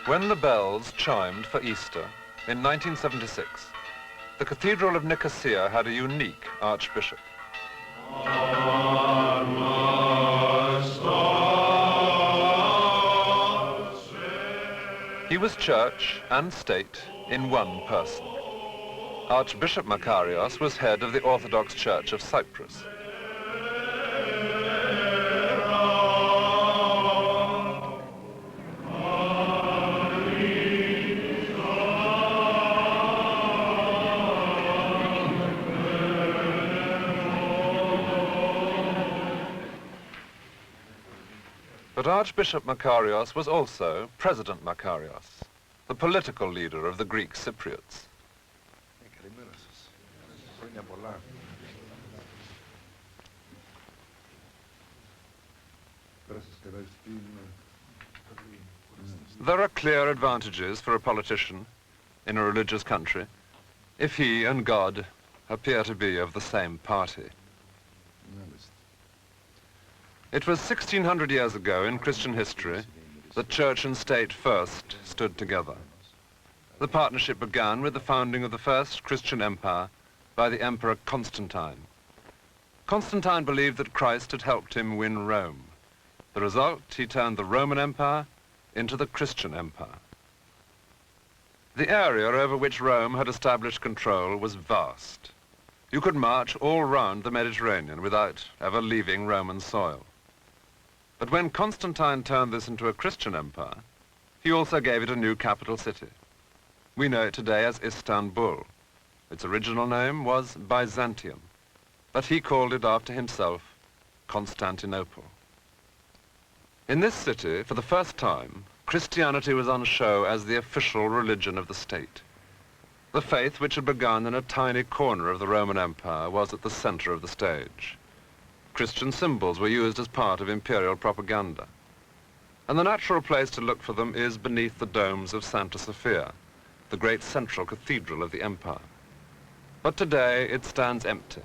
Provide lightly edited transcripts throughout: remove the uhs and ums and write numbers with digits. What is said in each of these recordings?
When the bells chimed for Easter in 1976, the Cathedral of Nicosia had a unique archbishop. He was church and state in one person. Archbishop Makarios was head of the Orthodox Church of Cyprus. But Archbishop Makarios was also President Makarios, the political leader of the Greek Cypriots. There are clear advantages for a politician in a religious country if he and God appear to be of the same party. It was 1600 years ago in Christian history that church and state first stood together. The partnership began with the founding of the first Christian empire by the Emperor Constantine. Constantine believed that Christ had helped him win Rome. The result, he turned the Roman Empire into the Christian Empire. The area over which Rome had established control was vast. You could march all round the Mediterranean without ever leaving Roman soil. But when Constantine turned this into a Christian empire, he also gave it a new capital city. We know it today as Istanbul. Its original name was Byzantium, but he called it after himself Constantinople. In this city, for the first time, Christianity was on show as the official religion of the state. The faith, which had begun in a tiny corner of the Roman Empire, was at the center of the stage. Christian symbols were used as part of imperial propaganda. And the natural place to look for them is beneath the domes of Santa Sofia, the great central cathedral of the empire. But today it stands empty.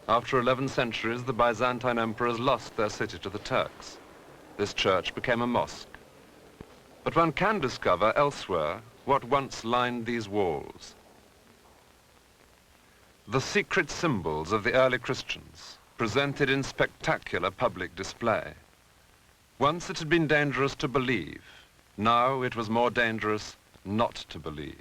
After 11 centuries, the Byzantine emperors lost their city to the Turks. This church became a mosque. But one can discover elsewhere what once lined these walls. The secret symbols of the early Christians, presented in spectacular public display. Once it had been dangerous to believe. Now it was more dangerous not to believe.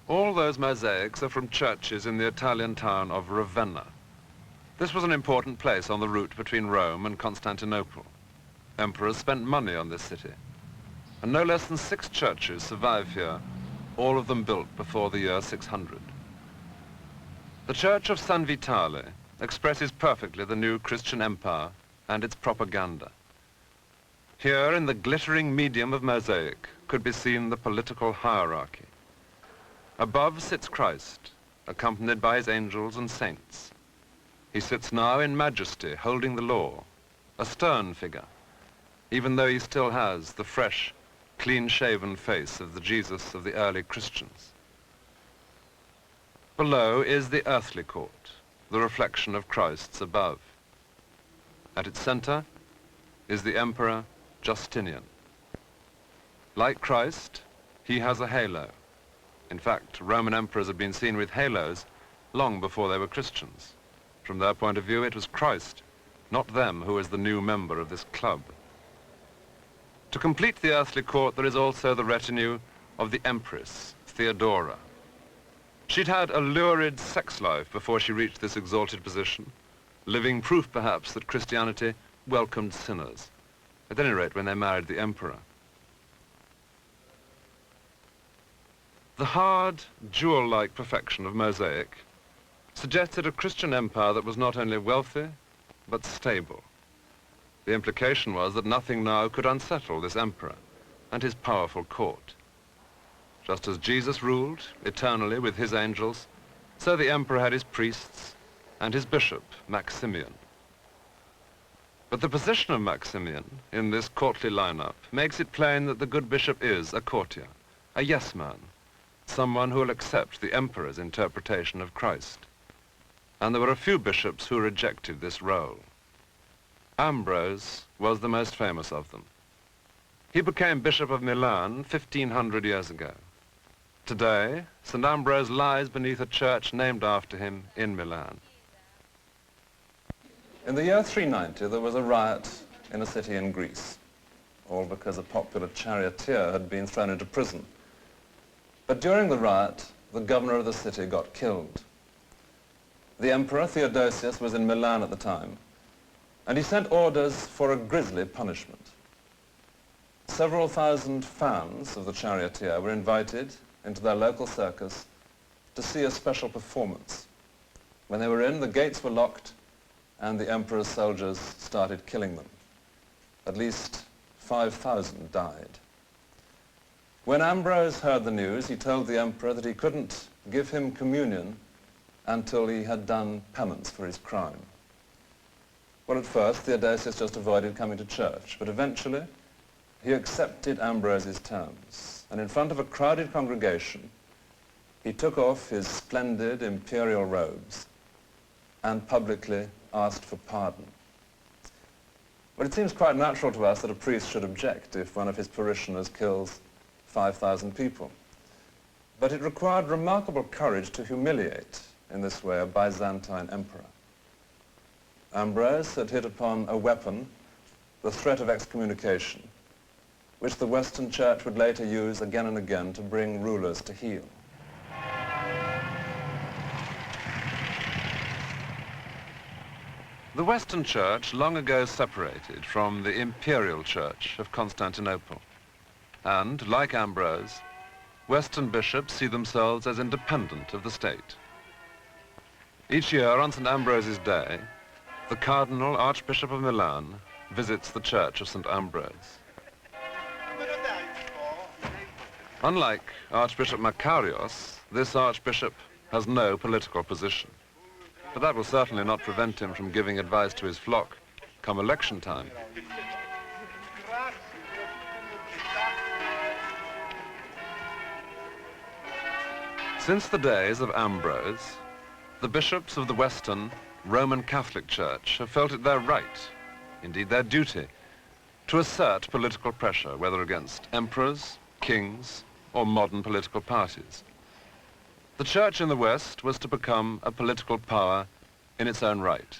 All those mosaics are from churches in the Italian town of Ravenna. This was an important place on the route between Rome and Constantinople. Emperors spent money on this city, and no less than 6 churches survive here, all of them built before the year 600. The Church of San Vitale expresses perfectly the new Christian empire and its propaganda. Here, in the glittering medium of mosaic, could be seen the political hierarchy. Above sits Christ, accompanied by his angels and saints. He sits now in majesty, holding the law, a stern figure, even though he still has the fresh, clean-shaven face of the Jesus of the early Christians. Below is the earthly court, the reflection of Christ's above. At its center is the Emperor Justinian. Like Christ, he has a halo. In fact, Roman emperors had been seen with halos long before they were Christians. From their point of view, it was Christ not them who is the new member of this club. To complete the earthly court, there is also the retinue of the Empress, Theodora. She'd had a lurid sex life before she reached this exalted position, living proof, perhaps, that Christianity welcomed sinners, at any rate when they married the emperor. The hard, jewel-like perfection of mosaic suggested a Christian empire that was not only wealthy, but stable. The implication was that nothing now could unsettle this emperor and his powerful court. Just as Jesus ruled eternally with his angels, so the emperor had his priests and his bishop, Maximian. But the position of Maximian in this courtly lineup makes it plain that the good bishop is a courtier, a yes man, someone who will accept the emperor's interpretation of Christ. And there were a few bishops who rejected this role. Ambrose was the most famous of them. He became Bishop of Milan 1500 years ago. Today, St. Ambrose lies beneath a church named after him in Milan. In the year 390, there was a riot in a city in Greece, all because a popular charioteer had been thrown into prison. But during the riot, the governor of the city got killed. The emperor, Theodosius, was in Milan at the time, and he sent orders for a grisly punishment. Several thousand fans of the charioteer were invited into their local circus to see a special performance. When they were in, the gates were locked and the emperor's soldiers started killing them. At least 5,000 died. When Ambrose heard the news, he told the emperor that he couldn't give him communion until he had done penance for his crime. Well, at first, Theodosius just avoided coming to church, but eventually he accepted Ambrose's terms, and in front of a crowded congregation, he took off his splendid imperial robes and publicly asked for pardon. Well, it seems quite natural to us that a priest should object if one of his parishioners kills 5,000 people. But it required remarkable courage to humiliate, in this way, a Byzantine emperor. Ambrose had hit upon a weapon, the threat of excommunication, which the Western Church would later use again and again to bring rulers to heel. The Western Church long ago separated from the Imperial Church of Constantinople. And, like Ambrose, Western bishops see themselves as independent of the state. Each year on St. Ambrose's Day, the Cardinal Archbishop of Milan visits the Church of St. Ambrose. Unlike Archbishop Makarios, this archbishop has no political position. But that will certainly not prevent him from giving advice to his flock come election time. Since the days of Ambrose, the bishops of the Western Roman Catholic Church have felt it their right, indeed their duty, to assert political pressure, whether against emperors, kings, or modern political parties. The Church in the West was to become a political power in its own right,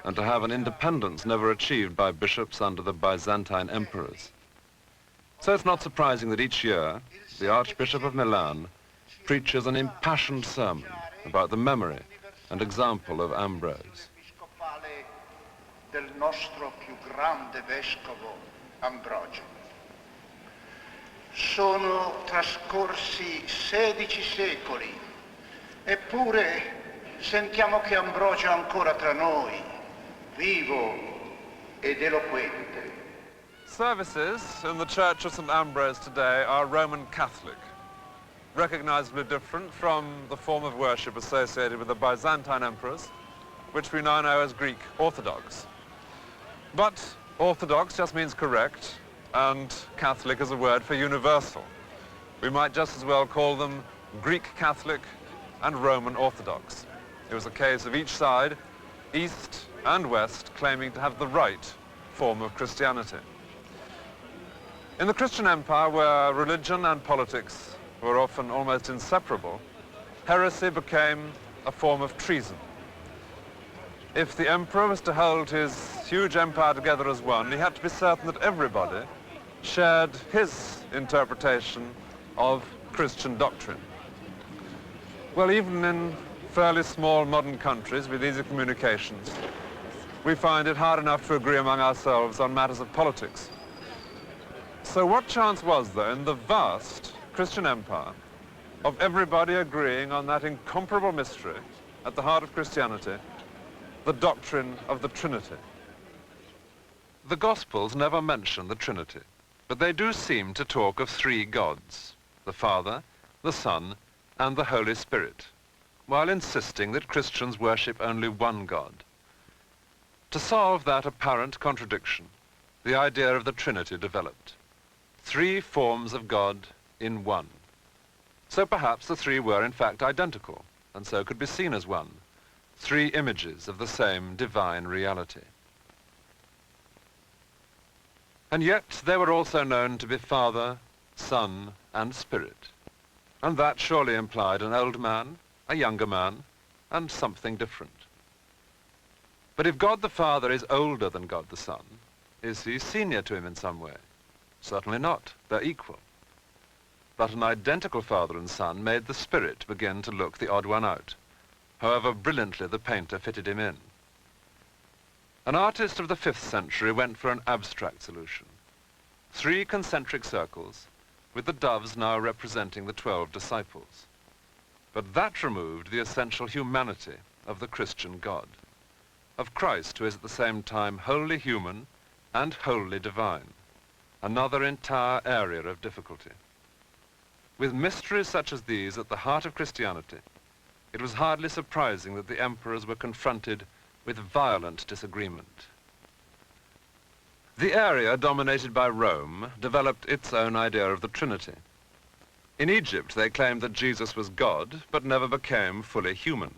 and to have an independence never achieved by bishops under the Byzantine emperors. So it's not surprising that each year, the Archbishop of Milan preaches an impassioned sermon about the memory and example of Ambrose. Del nostro più grande vescovo Ambrogio. Sono trascorsi 16 secoli, eppure sentiamo che Ambrogio è ancora tra noi, vivo ed eloquente. Services in the Church of St. Ambrose today are Roman Catholic, recognizably different from the form of worship associated with the Byzantine emperors, which we now know as Greek Orthodox. But Orthodox just means correct, and Catholic is a word for universal. We might just as well call them Greek Catholic and Roman Orthodox. It was a case of each side, East and West, claiming to have the right form of Christianity. In the Christian Empire, where religion and politics were often almost inseparable, heresy became a form of treason. If the emperor was to hold his huge empire together as one, he had to be certain that everybody shared his interpretation of Christian doctrine. Well, even in fairly small modern countries with easy communications, we find it hard enough to agree among ourselves on matters of politics. So what chance was there in the vast Christian empire of everybody agreeing on that incomparable mystery at the heart of Christianity, the doctrine of the Trinity? The Gospels never mention the Trinity, but they do seem to talk of three gods, the Father, the Son, and the Holy Spirit, while insisting that Christians worship only one God. To solve that apparent contradiction, the idea of the Trinity developed. Three forms of God in one. So perhaps the three were in fact identical, and so could be seen as one. Three images of the same divine reality. And yet they were also known to be Father, Son, and Spirit. And that surely implied an old man, a younger man, and something different. But if God the Father is older than God the Son, is he senior to him in some way? Certainly not. They're equal. But an identical father and son made the Spirit begin to look the odd one out, however brilliantly the painter fitted him in. An artist of the 5th century went for an abstract solution. 3 concentric circles, with the doves now representing the 12 disciples. But that removed the essential humanity of the Christian God, of Christ, who is at the same time wholly human and wholly divine, another entire area of difficulty. With mysteries such as these at the heart of Christianity, it was hardly surprising that the emperors were confronted with violent disagreement. The area dominated by Rome developed its own idea of the Trinity. In Egypt, they claimed that Jesus was God, but never became fully human.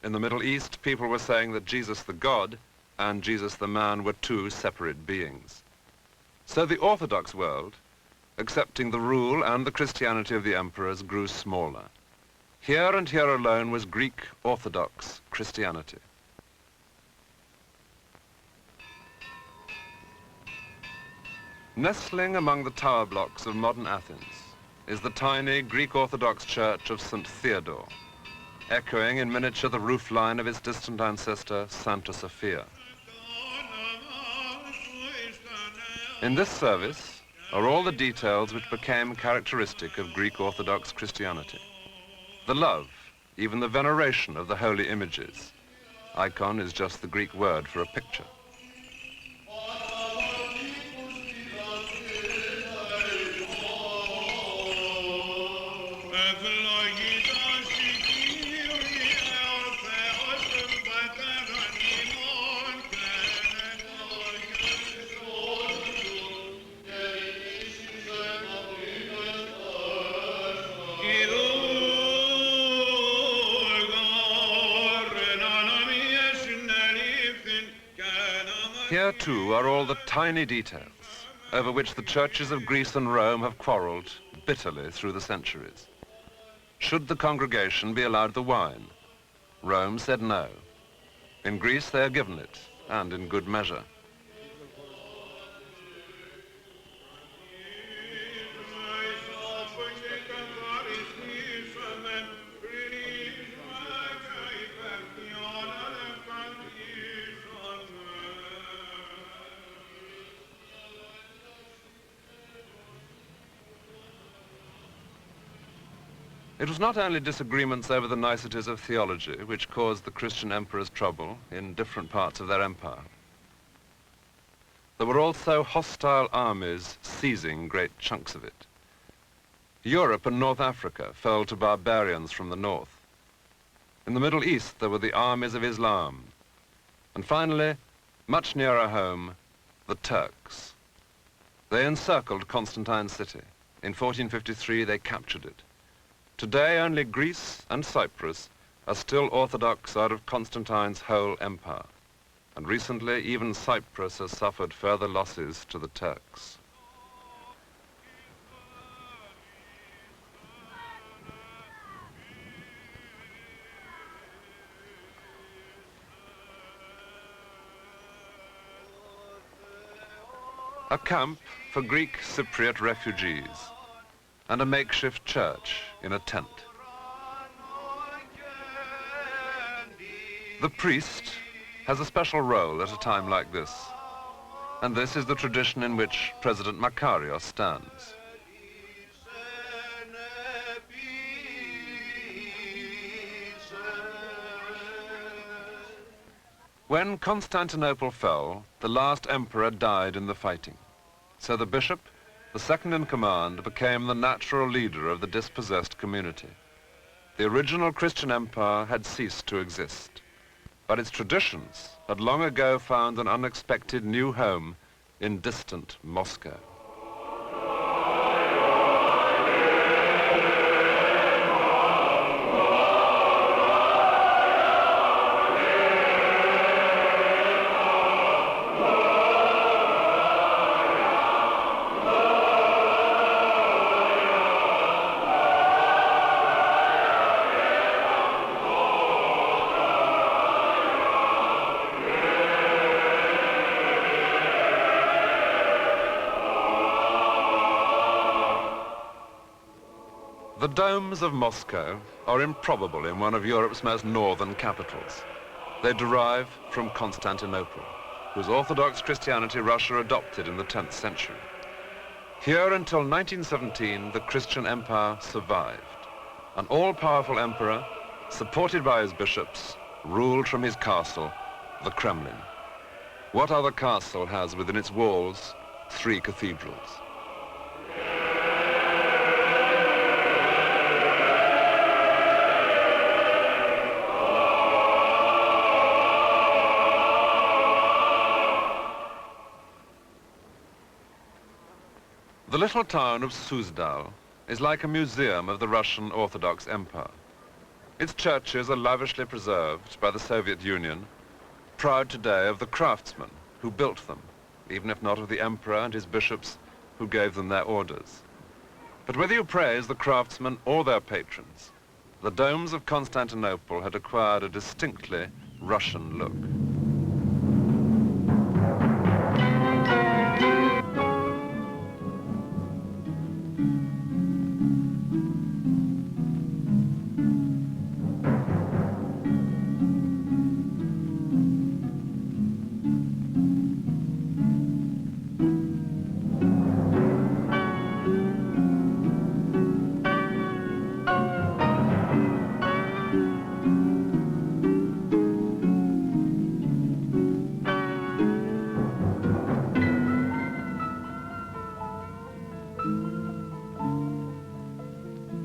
In the Middle East, people were saying that Jesus the God and Jesus the man were 2 separate beings. So the Orthodox world, accepting the rule and the Christianity of the emperors, grew smaller. Here and here alone was Greek Orthodox Christianity. Nestling among the tower blocks of modern Athens is the tiny Greek Orthodox church of St. Theodore, echoing in miniature the roofline of its distant ancestor, Santa Sophia. In this service are all the details which became characteristic of Greek Orthodox Christianity. The love, even the veneration of the holy images. Icon is just the Greek word for a picture. Here, too, are all the tiny details over which the churches of Greece and Rome have quarreled bitterly through the centuries. Should the congregation be allowed the wine? Rome said no. In Greece, they are given it, and in good measure. It was not only disagreements over the niceties of theology which caused the Christian emperors trouble in different parts of their empire. There were also hostile armies seizing great chunks of it. Europe and North Africa fell to barbarians from the north. In the Middle East, there were the armies of Islam. And finally, much nearer home, the Turks. They encircled Constantine's city. In 1453, they captured it. Today, only Greece and Cyprus are still Orthodox out of Constantine's whole empire. And recently, even Cyprus has suffered further losses to the Turks. a camp for Greek Cypriot refugees, and a makeshift church in a tent. The priest has a special role at a time like this, and this is the tradition in which President Makarios stands. When Constantinople fell, the last emperor died in the fighting. So the bishop, the second in command, became the natural leader of the dispossessed community. The original Christian empire had ceased to exist, but its traditions had long ago found an unexpected new home in distant Moscow. The domes of Moscow are improbable in one of Europe's most northern capitals. They derive from Constantinople, whose Orthodox Christianity Russia adopted in the 10th century. Here until 1917, the Christian empire survived. An all-powerful emperor, supported by his bishops, ruled from his castle, the Kremlin. What other castle has within its walls 3 cathedrals? The little town of Suzdal is like a museum of the Russian Orthodox Empire. Its churches are lavishly preserved by the Soviet Union, proud today of the craftsmen who built them, even if not of the emperor and his bishops who gave them their orders. But whether you praise the craftsmen or their patrons, the domes of Constantinople had acquired a distinctly Russian look.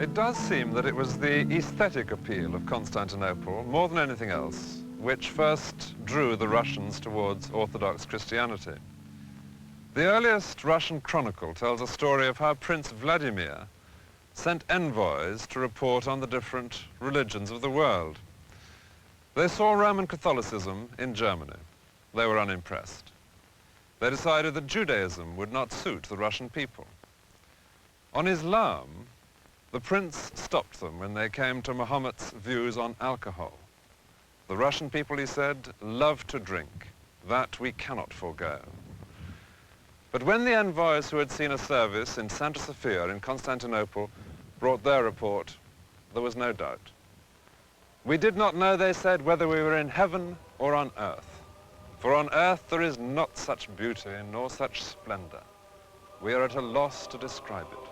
It does seem that it was the aesthetic appeal of Constantinople, more than anything else, which first drew the Russians towards Orthodox Christianity. The earliest Russian chronicle tells a story of how Prince Vladimir sent envoys to report on the different religions of the world. They saw Roman Catholicism in Germany. They were unimpressed. They decided that Judaism would not suit the Russian people. On Islam, the prince stopped them when they came to Muhammad's views on alcohol. The Russian people, he said, love to drink. That we cannot forego. But when the envoys who had seen a service in Santa Sofia in Constantinople brought their report, there was no doubt. We did not know, they said, whether we were in heaven or on earth. For on earth there is not such beauty nor such splendor. We are at a loss to describe it.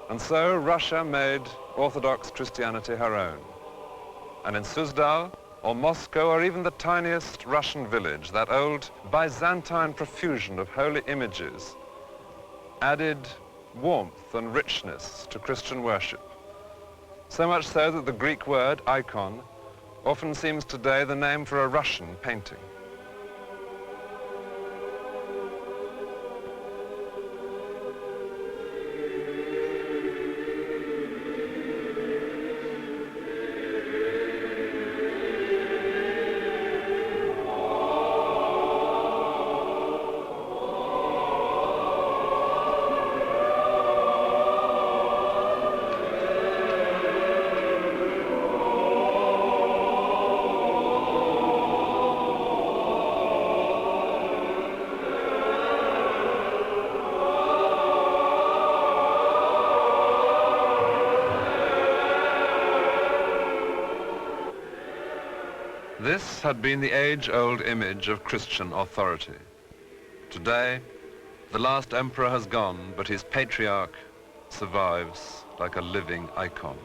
And so Russia made Orthodox Christianity her own. And in Suzdal, or Moscow, or even the tiniest Russian village, that old Byzantine profusion of holy images added warmth and richness to Christian worship. So much so that the Greek word, icon, often seems today the name for a Russian painting. This had been the age-old image of Christian authority. Today, the last emperor has gone, but his patriarch survives like a living icon.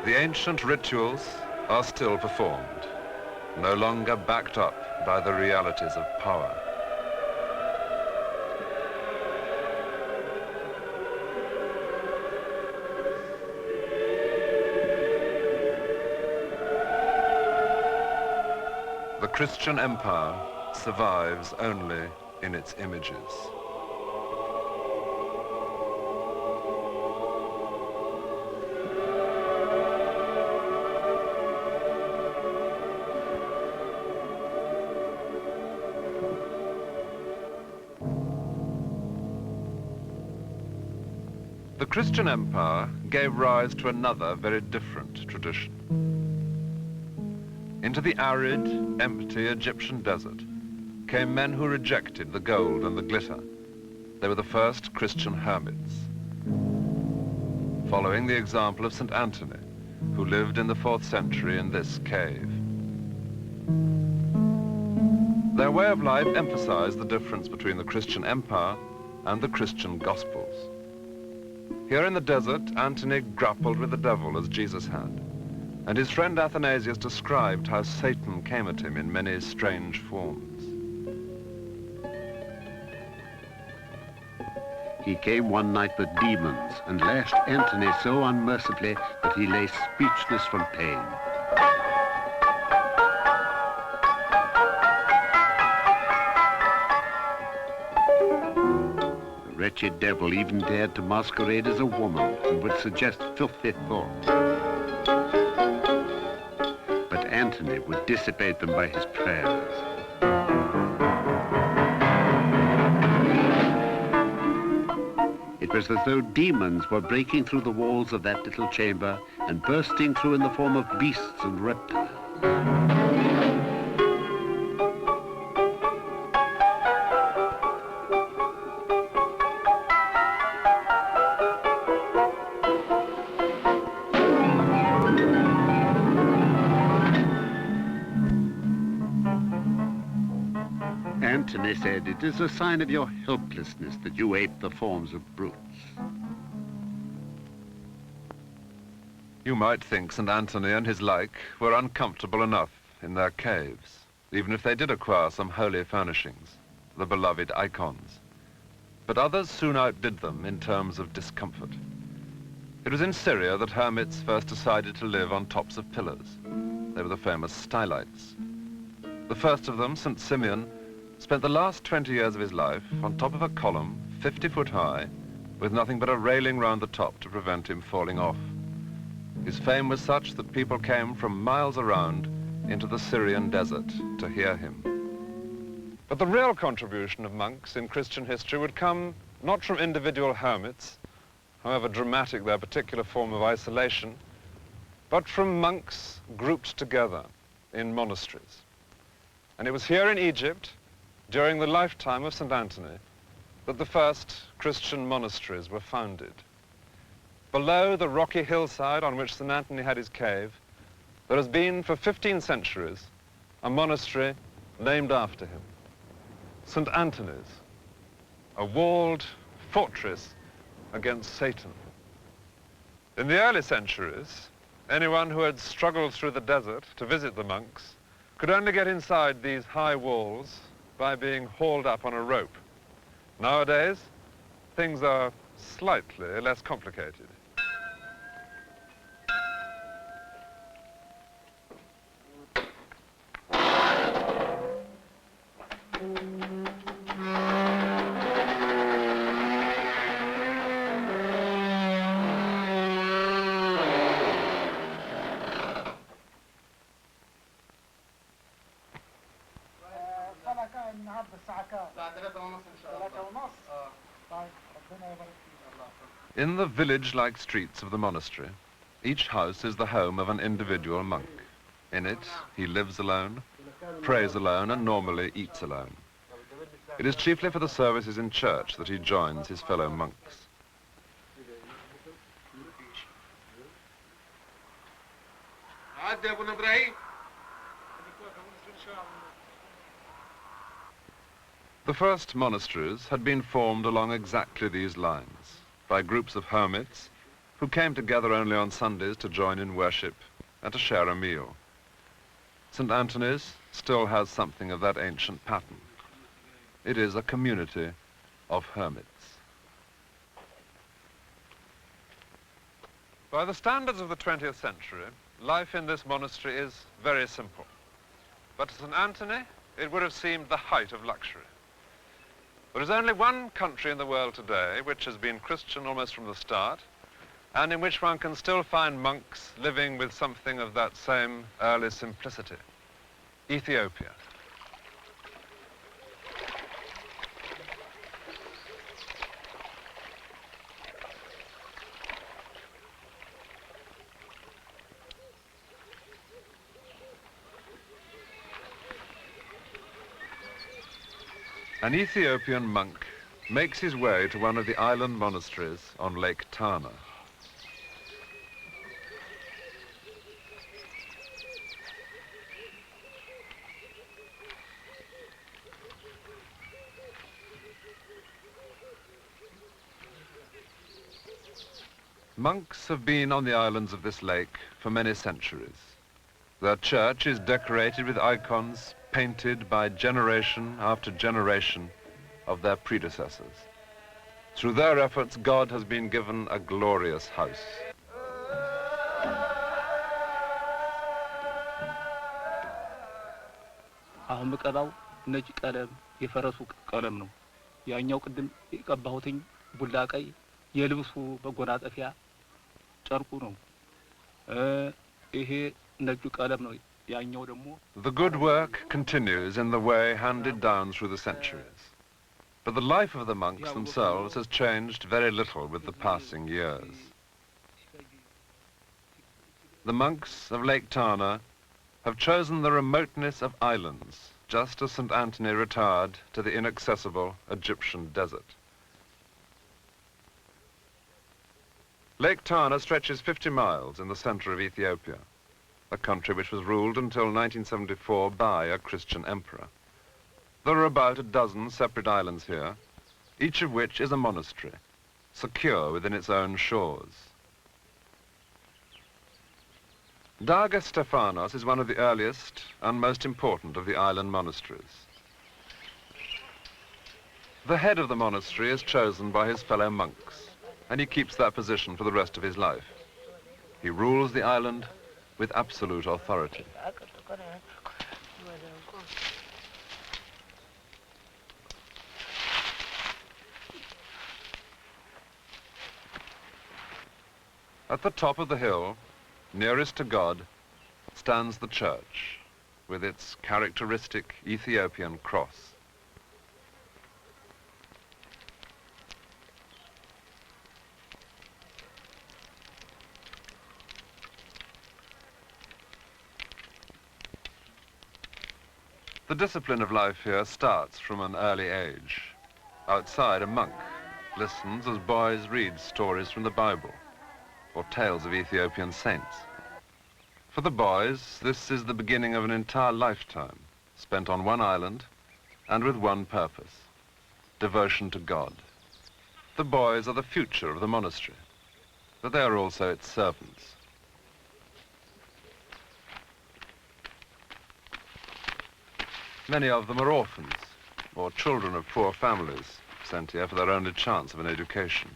The ancient rituals are still performed, no longer backed up by the realities of power. The Christian empire survives only in its images. The Christian empire gave rise to another very different tradition. Into the arid, empty Egyptian desert came men who rejected the gold and the glitter. They were the first Christian hermits, following the example of St. Anthony, who lived in the 4th century in this cave. Their way of life emphasized the difference between the Christian empire and the Christian Gospels. Here in the desert, Anthony grappled with the devil as Jesus had, and his friend Athanasius described how Satan came at him in many strange forms. He came one night with demons and lashed Antony so unmercifully that he lay speechless from pain. The wretched devil even dared to masquerade as a woman and would suggest filthy thoughts. But Antony would dissipate them by his prayers. It was as though demons were breaking through the walls of that little chamber and bursting through in the form of beasts and reptiles. Antony said, "It is a sign of your helplessness that you ape the forms of brutes." You might think St. Anthony and his like were uncomfortable enough in their caves, even if they did acquire some holy furnishings, the beloved icons. But others soon outdid them in terms of discomfort. It was in Syria that hermits first decided to live on tops of pillars. They were the famous stylites. The first of them, St. Simeon, spent the last 20 years of his life on top of a column 50 foot high with nothing but a railing round the top to prevent him falling off. His fame was such that people came from miles around into the Syrian desert to hear him. But the real contribution of monks in Christian history would come not from individual hermits, however dramatic their particular form of isolation, but from monks grouped together in monasteries. And it was here in Egypt, during the lifetime of St. Anthony, that the first Christian monasteries were founded. Below the rocky hillside on which St. Anthony had his cave, there has been for 15 centuries a monastery named after him, St. Anthony's, a walled fortress against Satan. In the early centuries, anyone who had struggled through the desert to visit the monks could only get inside these high walls by being hauled up on a rope. Nowadays, things are slightly less complicated. In the village-like streets of the monastery, each house is the home of an individual monk. In it, he lives alone, prays alone, and normally eats alone. It is chiefly for the services in church that he joins his fellow monks. The first monasteries had been formed along exactly these lines, by groups of hermits who came together only on Sundays to join in worship and to share a meal. St. Anthony's still has something of that ancient pattern. It is a community of hermits. By the standards of the 20th century, life in this monastery is very simple. But to St. Anthony, it would have seemed the height of luxury. There is only one country in the world today which has been Christian almost from the start, and in which one can still find monks living with something of that same early simplicity: Ethiopia. An Ethiopian monk makes his way to one of the island monasteries on Lake Tana. Monks have been on the islands of this lake for many centuries. Their church is decorated with icons painted by generation after generation of their predecessors. Through their efforts, God has been given a glorious house. አሁን ምቀባው ነጭ ቀለም የፈረሱ ቀለም ነው። ያኛው ቅድም የቀባሁትኝ ቡላ ቀይ የልብሱ መጎናጸፊያ ጨርቁ ነው። ይሄ ነጩ ቀለም ነው። ያኛው ደግሞ The good work continues in the way handed down through the centuries. But the life of the monks themselves has changed very little with the passing years. The monks of Lake Tana have chosen the remoteness of islands, just as St. Anthony retired to the inaccessible Egyptian desert. Lake Tana stretches 50 miles in the center of Ethiopia, a country which was ruled until 1974 by a Christian emperor. There are about a dozen separate islands here, each of which is a monastery, secure within its own shores. Darga Stefanos is one of the earliest and most important of the island monasteries. The head of the monastery is chosen by his fellow monks, and he keeps that position for the rest of his life. He rules the island with absolute authority. At the top of the hill, nearest to God, stands the church with its characteristic Ethiopian cross. The discipline of life here starts from an early age. Outside, a monk listens as boys read stories from the Bible or tales of Ethiopian saints. For the boys, this is the beginning of an entire lifetime spent on one island and with one purpose: devotion to God. The boys are the future of the monastery, but they are also its servants. Many of them are orphans or children of poor families sent here for their only chance of an education.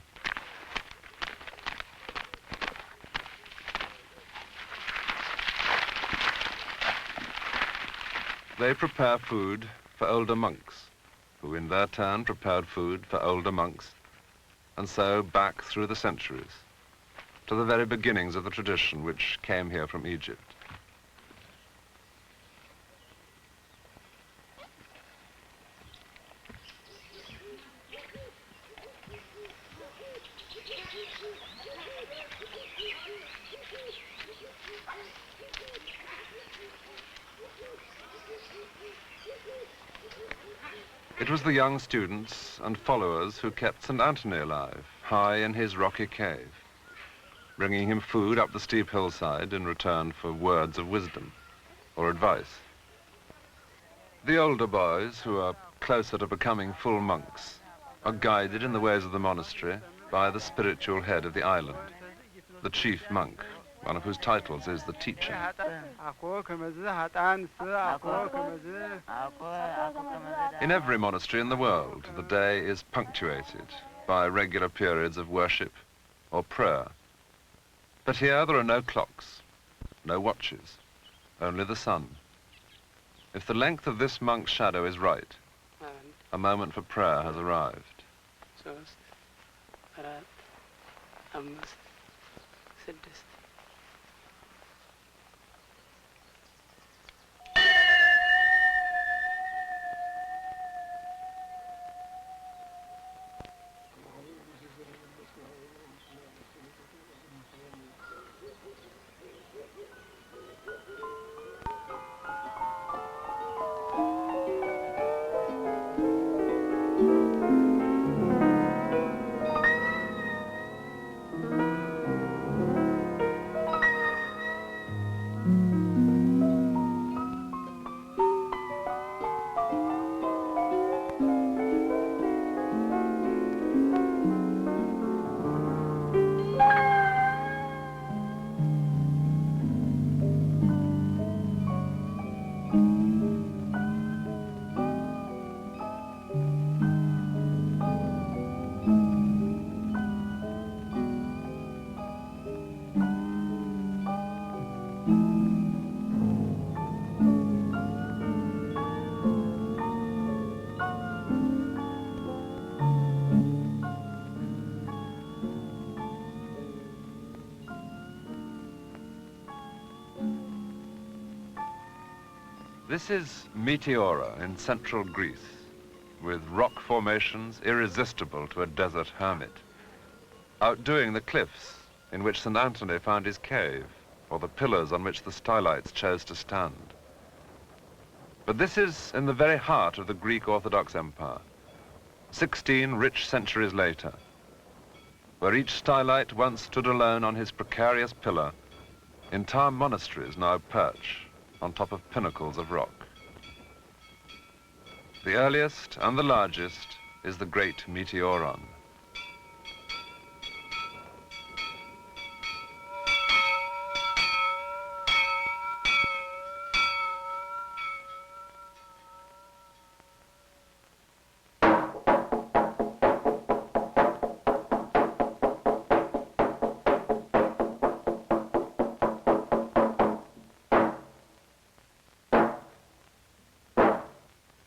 They prepare food for older monks, who in their turn prepared food for older monks, and so back through the centuries to the very beginnings of the tradition which came here from Egypt. It was the young students and followers who kept St. Anthony alive, high in his rocky cave, bringing him food up the steep hillside in return for words of wisdom or advice. The older boys, who are closer to becoming full monks, are guided in the ways of the monastery by the spiritual head of the island, the chief monk, one of whose titles is the teacher. In every monastery in the world, the day is punctuated by regular periods of worship or prayer. But here there are no clocks, no watches, only the sun. If the length of this monk's shadow is right, a moment for prayer has arrived. This is Meteora in central Greece, with rock formations irresistible to a desert hermit, outdoing the cliffs in which St. Anthony found his cave, or the pillars on which the stylites chose to stand. But this is in the very heart of the Greek Orthodox Empire, 16 rich centuries later, where each stylite once stood alone on his precarious pillar, entire monasteries now perch on top of pinnacles of rock. The earliest and the largest is the great Meteoron.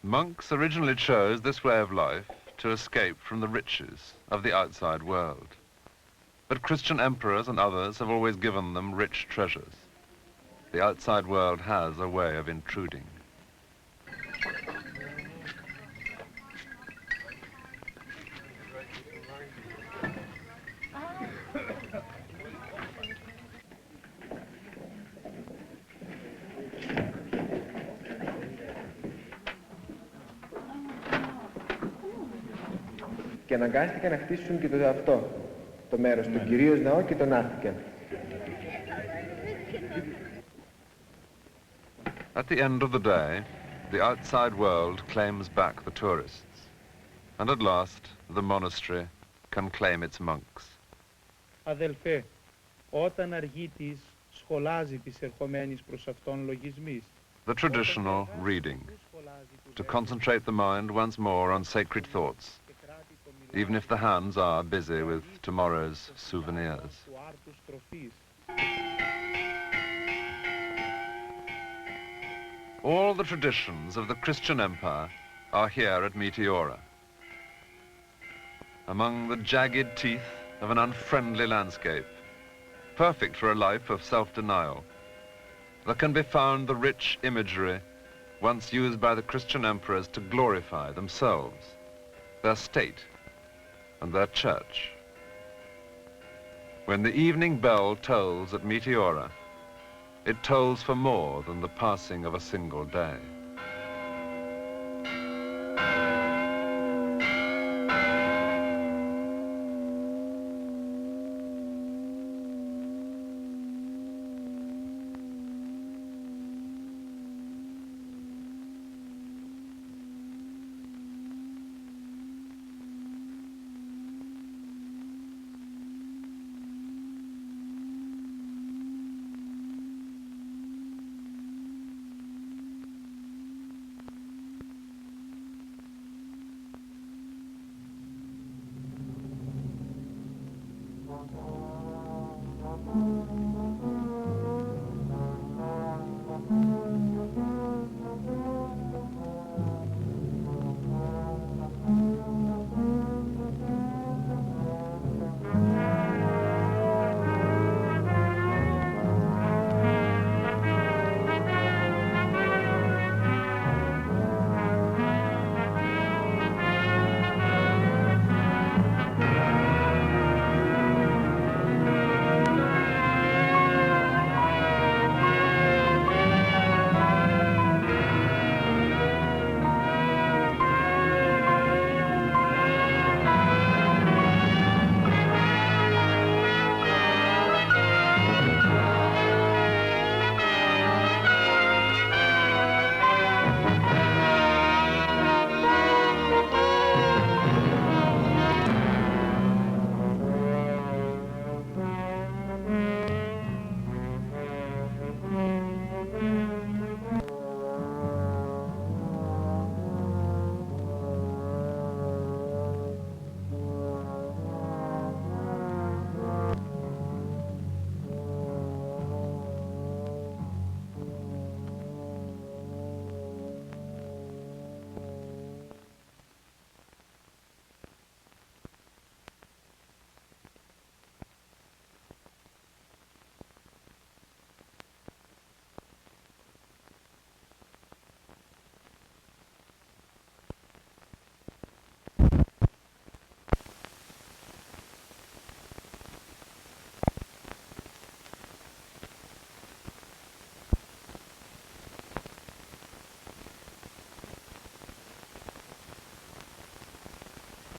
Monks originally chose this way of life to escape from the riches of the outside world. But Christian emperors and others have always given them rich treasures. The outside world has a way of intruding. Και αναγκάστηκαν να χτίσουν και το μέρος, τον κυρίως ναό και τον άφηκαν. At the end of the day, the outside world claims back the tourists, and at last the monastery can claim its monks. Αδελφέ, όταν αργήτης σχολάζει της ερχομένης προς αυτόν λογισμής. The traditional reading, to concentrate the mind once more on sacred thoughts, even if the hands are busy with tomorrow's souvenirs. All the traditions of the Christian Empire are here at Meteora. Among the jagged teeth of an unfriendly landscape, perfect for a life of self-denial, there can be found the rich imagery once used by the Christian emperors to glorify themselves, their state, and their church. When the evening bell tolls at Meteora, it tolls for more than the passing of a single day.